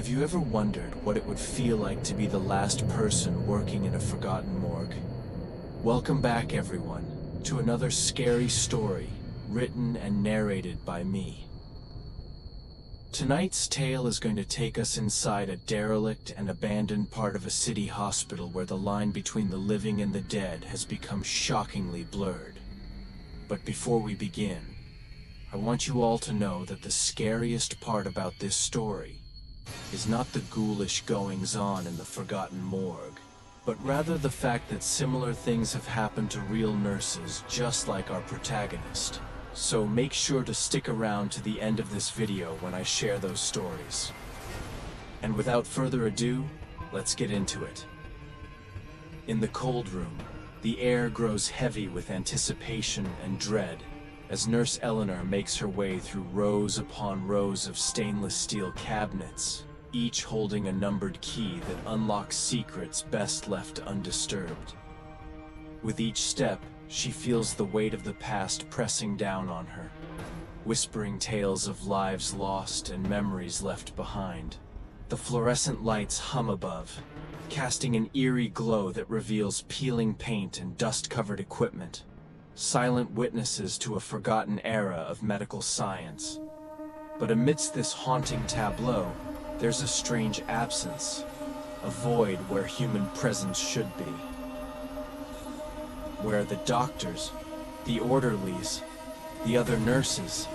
Have you ever wondered what it would feel like to be the last person working in a forgotten morgue? Welcome back, everyone, to another scary story, written and narrated by me. Tonight's tale is going to take us inside a derelict and abandoned part of a city hospital where the line between the living and the dead has become shockingly blurred. But before we begin, I want you all to know that the scariest part about this story is not the ghoulish goings-on in the forgotten morgue, but rather the fact that similar things have happened to real nurses just like our protagonist. So make sure to stick around to the end of this video when I share those stories. And without further ado, let's get into it. In the cold room, the air grows heavy with anticipation and dread as Nurse Eleanor makes her way through rows upon rows of stainless steel cabinets, each holding a numbered key that unlocks secrets best left undisturbed. With each step, she feels the weight of the past pressing down on her, whispering tales of lives lost and memories left behind. The fluorescent lights hum above, casting an eerie glow that reveals peeling paint and dust-covered equipment, silent witnesses to a forgotten era of medical science. But amidst this haunting tableau, there's a strange absence, a void where human presence should be. Where are the doctors, the orderlies, the other nurses?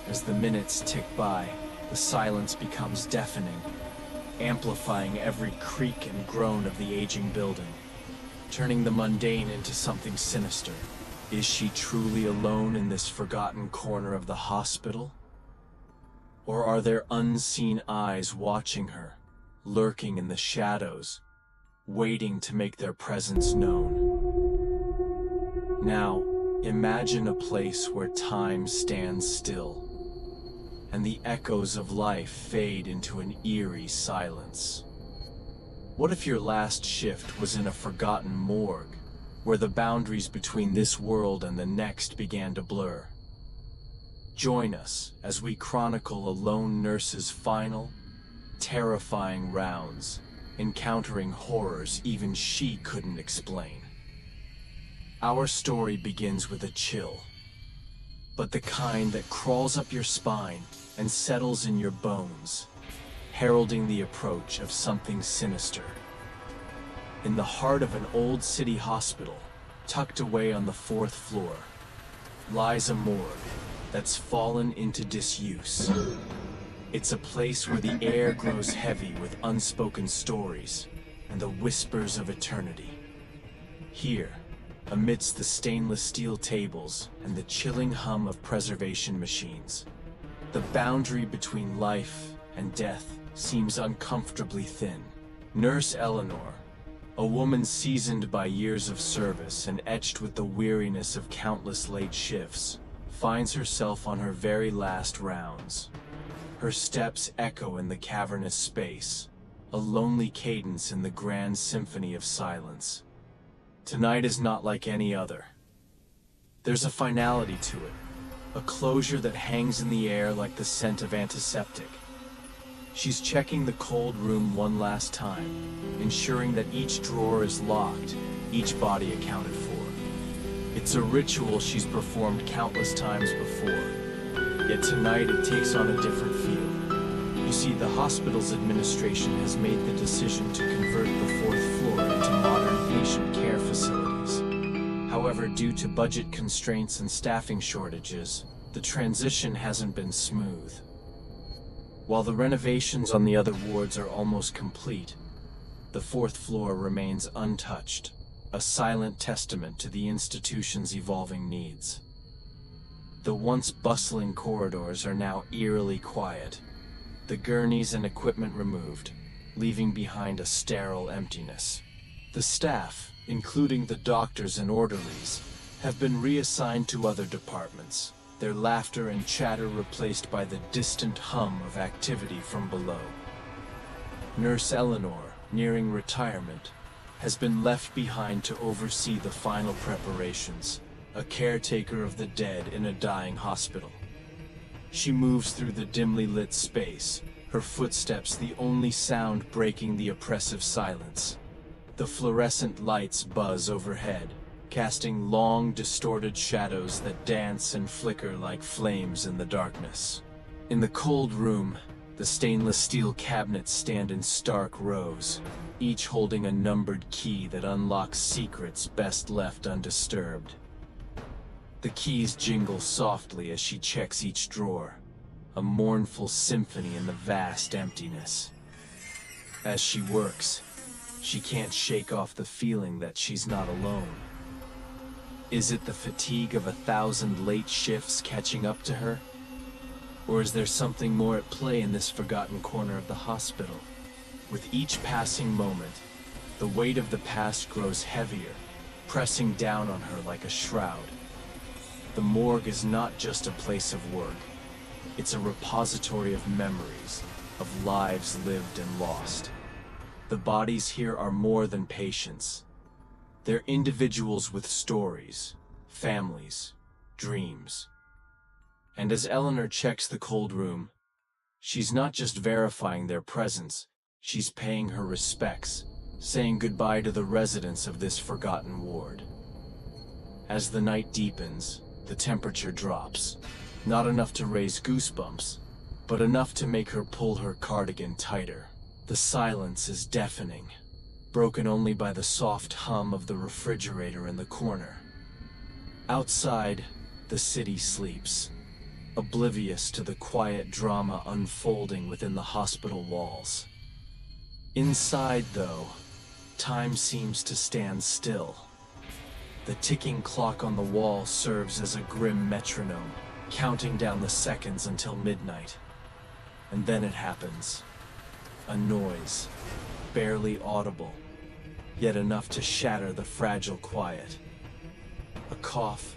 As the minutes tick by, the silence becomes deafening, amplifying every creak and groan of the aging building, turning the mundane into something sinister. Is she truly alone in this forgotten corner of the hospital? Or are there unseen eyes watching her, lurking in the shadows, waiting to make their presence known? Now, imagine a place where time stands still, and the echoes of life fade into an eerie silence. What if your last shift was in a forgotten morgue, where the boundaries between this world and the next began to blur? Join us as we chronicle a lone nurse's final, terrifying rounds, encountering horrors even she couldn't explain. Our story begins with a chill, but the kind that crawls up your spine and settles in your bones, heralding the approach of something sinister. In the heart of an old city hospital, tucked away on the 4th floor, lies a morgue that's fallen into disuse. It's a place where the air grows heavy with unspoken stories and the whispers of eternity. Here, amidst the stainless steel tables and the chilling hum of preservation machines, the boundary between life and death seems uncomfortably thin. Nurse Eleanor, a woman seasoned by years of service and etched with the weariness of countless late shifts, finds herself on her very last rounds. Her steps echo in the cavernous space, a lonely cadence in the grand symphony of silence. Tonight is not like any other. There's a finality to it, a closure that hangs in the air like the scent of antiseptic. She's checking the cold room one last time, ensuring that each drawer is locked, each body accounted for. It's a ritual she's performed countless times before, yet tonight it takes on a different feel. You see, the hospital's administration has made the decision to convert the 4th floor into modern patient care facilities. However, due to budget constraints and staffing shortages, the transition hasn't been smooth. While the renovations on the other wards are almost complete, the 4th floor remains untouched, a silent testament to the institution's evolving needs. The once bustling corridors are now eerily quiet, the gurneys and equipment removed, leaving behind a sterile emptiness. The staff, including the doctors and orderlies, have been reassigned to other departments, their laughter and chatter replaced by the distant hum of activity from below. Nurse Eleanor, nearing retirement, has been left behind to oversee the final preparations, a caretaker of the dead in a dying hospital. She moves through the dimly lit space, her footsteps the only sound breaking the oppressive silence. The fluorescent lights buzz overhead, casting long, distorted shadows that dance and flicker like flames in the darkness. In the cold room, the stainless steel cabinets stand in stark rows, each holding a numbered key that unlocks secrets best left undisturbed. The keys jingle softly as she checks each drawer, a mournful symphony in the vast emptiness. As she works, she can't shake off the feeling that she's not alone. Is it the fatigue of 1,000 late shifts catching up to her? Or is there something more at play in this forgotten corner of the hospital? With each passing moment, the weight of the past grows heavier, pressing down on her like a shroud. The morgue is not just a place of work. It's a repository of memories, of lives lived and lost. The bodies here are more than patients. They're individuals with stories, families, dreams. And as Eleanor checks the cold room, she's not just verifying their presence, she's paying her respects, saying goodbye to the residents of this forgotten ward. As the night deepens, the temperature drops. Not enough to raise goosebumps, but enough to make her pull her cardigan tighter. The silence is deafening, broken only by the soft hum of the refrigerator in the corner. Outside, the city sleeps, oblivious to the quiet drama unfolding within the hospital walls. Inside, though, time seems to stand still. The ticking clock on the wall serves as a grim metronome, counting down the seconds until midnight. And then it happens. A noise, barely audible, yet enough to shatter the fragile quiet. A cough,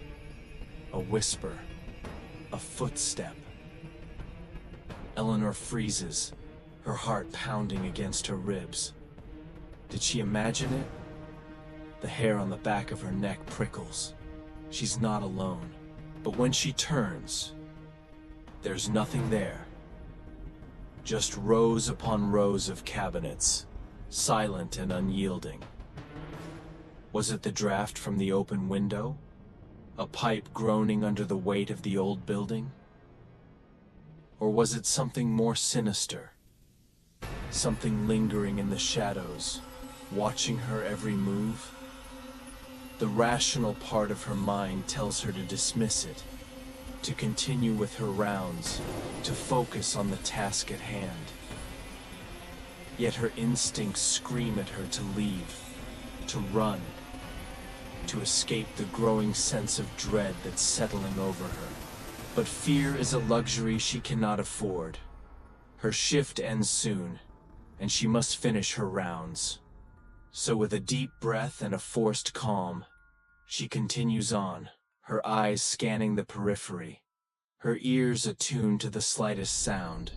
a whisper, a footstep. Eleanor freezes, her heart pounding against her ribs. Did she imagine it? The hair on the back of her neck prickles. She's not alone. But when she turns, there's nothing there. Just rows upon rows of cabinets, silent and unyielding. Was it the draft from the open window? A pipe groaning under the weight of the old building? Or was it something more sinister? Something lingering in the shadows, watching her every move? The rational part of her mind tells her to dismiss it, to continue with her rounds, to focus on the task at hand. Yet her instincts scream at her to leave, to run, to escape the growing sense of dread that's settling over her. But fear is a luxury she cannot afford. Her shift ends soon, and she must finish her rounds. So with a deep breath and a forced calm, she continues on, her eyes scanning the periphery, her ears attuned to the slightest sound.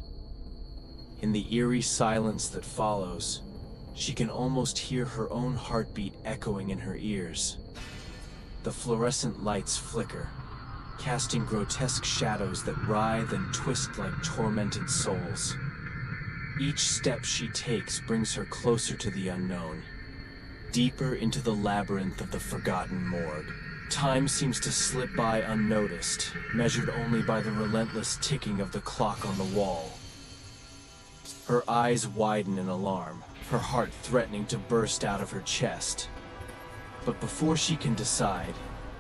In the eerie silence that follows, she can almost hear her own heartbeat echoing in her ears. The fluorescent lights flicker, casting grotesque shadows that writhe and twist like tormented souls. Each step she takes brings her closer to the unknown, deeper into the labyrinth of the forgotten morgue. Time seems to slip by unnoticed, measured only by the relentless ticking of the clock on the wall. Her eyes widen in alarm, her heart threatening to burst out of her chest. But before she can decide,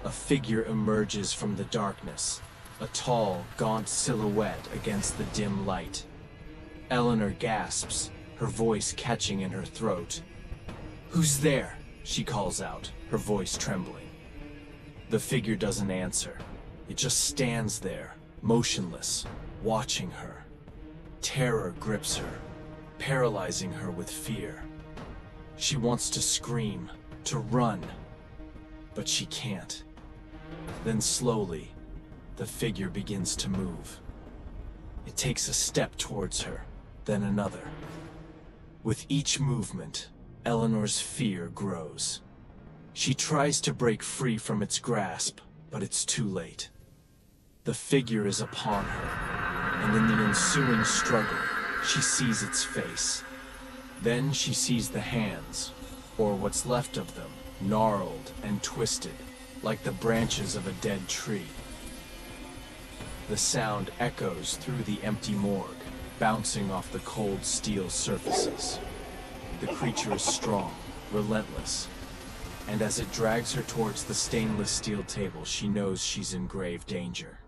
a figure emerges from the darkness, a tall, gaunt silhouette against the dim light. Eleanor gasps, her voice catching in her throat. "Who's there?" she calls out, her voice trembling. The figure doesn't answer. It just stands there, motionless, watching her. Terror grips her, paralyzing her with fear. She wants to scream, to run, but she can't. Then slowly, the figure begins to move. It takes a step towards her, then another. With each movement, Eleanor's fear grows. She tries to break free from its grasp, but it's too late. The figure is upon her, and in the ensuing struggle, She sees its face. Then she sees the hands, or what's left of them, gnarled and twisted, like the branches of a dead tree. The sound echoes through the empty morgue, bouncing off the cold steel surfaces. The creature is strong, relentless, and as it drags her towards the stainless steel table, she knows she's in grave danger.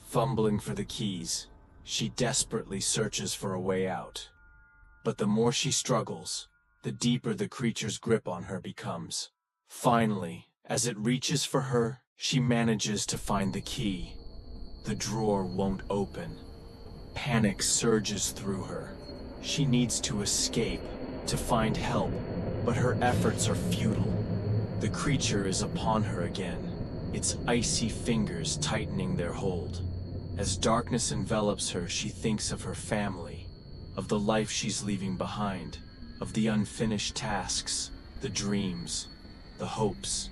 Fumbling for the keys, she desperately searches for a way out. But the more she struggles, the deeper the creature's grip on her becomes. Finally, as it reaches for her, she manages to find the key. The drawer won't open. Panic surges through her. She needs to escape, to find help, but her efforts are futile. The creature is upon her again, its icy fingers tightening their hold. As darkness envelops her, she thinks of her family, of the life she's leaving behind, of the unfinished tasks, the dreams, the hopes.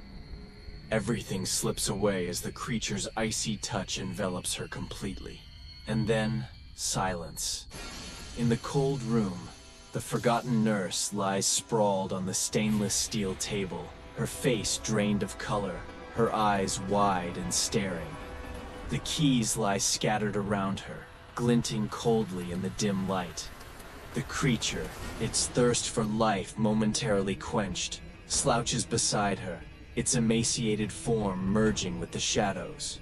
Everything slips away as the creature's icy touch envelops her completely. And then, silence. In the cold room, the forgotten nurse lies sprawled on the stainless steel table, her face drained of color, her eyes wide and staring. The keys lie scattered around her, glinting coldly in the dim light. The creature, its thirst for life momentarily quenched, slouches beside her, its emaciated form merging with the shadows.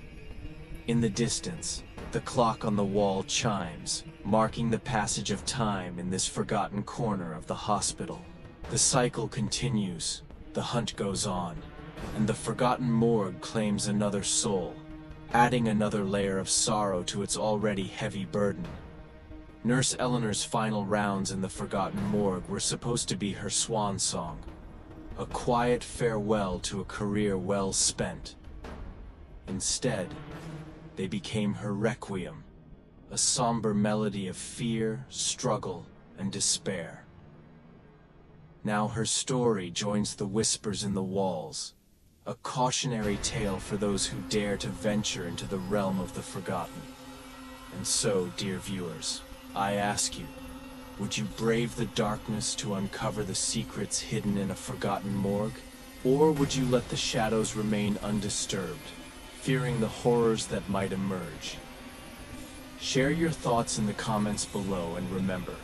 In the distance, the clock on the wall chimes, marking the passage of time in this forgotten corner of the hospital. The cycle continues, the hunt goes on, and the forgotten morgue claims another soul, adding another layer of sorrow to its already heavy burden. Nurse Eleanor's final rounds in the forgotten morgue were supposed to be her swan song, a quiet farewell to a career well spent. Instead, they became her requiem, a somber melody of fear, struggle, and despair. Now her story joins the whispers in the walls, a cautionary tale for those who dare to venture into the realm of the forgotten. And so, dear viewers, I ask you, would you brave the darkness to uncover the secrets hidden in a forgotten morgue? Or would you let the shadows remain undisturbed, fearing the horrors that might emerge? Share your thoughts in the comments below, and remember,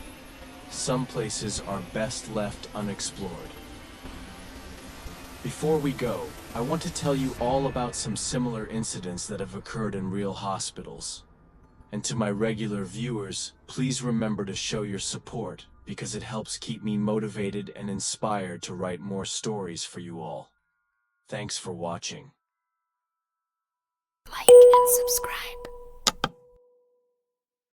some places are best left unexplored. Before we go, I want to tell you all about some similar incidents that have occurred in real hospitals. And to my regular viewers, please remember to show your support, because it helps keep me motivated and inspired to write more stories for you all. Thanks for watching. Like and subscribe.